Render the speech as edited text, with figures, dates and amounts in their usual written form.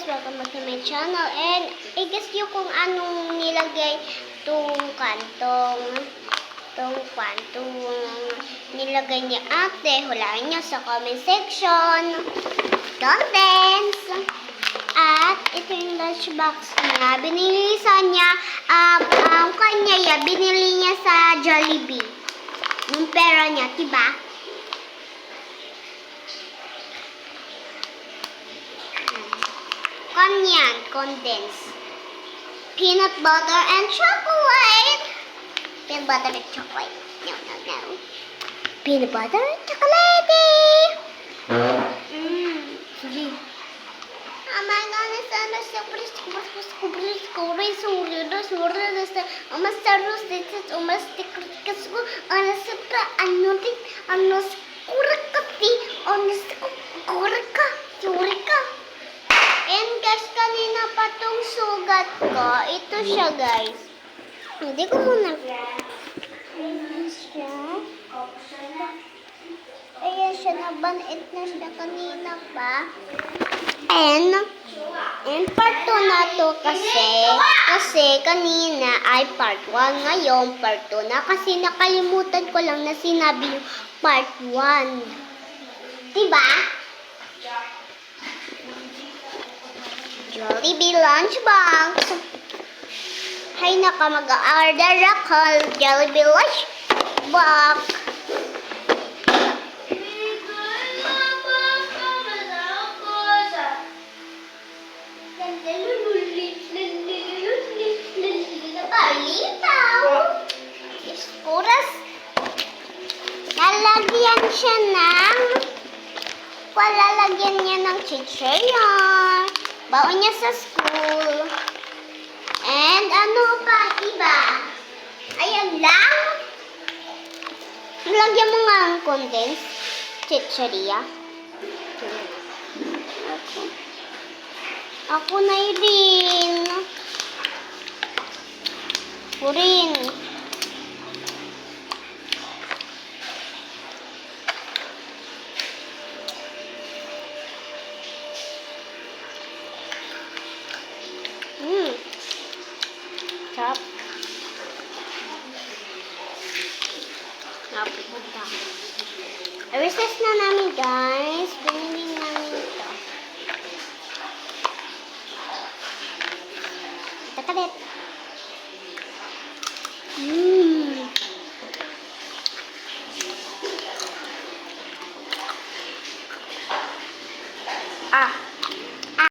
guys, welcome back to my channel. And i-guess nyo kung anong nilagay tong nilagay ni ate. Hulaan nyo sa comment section. Contents. At ito yung lunchbox niya. Binili sa niya, binili niya sa Jollibee. Yung pera niya, diba? Kanyan, condensed. Peanut butter and chocolate. Peanut butter and chocolate. No. Peanut butter and chocolate. Sige. Oh my goodness, and guys, kanina pa tong sugat ko. Ito siya, guys. Hindi ko muna. Ayan siya. Ayan siya, nabanit na siya kanina pa. And part 2 na to kasi kanina ay part 1. Ngayon, part 2 na. Kasi nakalimutan ko lang na sinabi yung part 1. Diba? Jollibee lunchbox. Hay naka, mag-order ako. Jollibee lunchbox. Palitaw. Iskuras. Lalagyan siya ng lalagyan niya ng chicharon. Baon niya sa school. And ano pa, iba? Ayan lang. Lagyan mo nga ang condensed chicharia. Ako na rin. Purin. Sarap. Napupunta. I-recess na namin, guys. Binili namin ito. Ito kalit.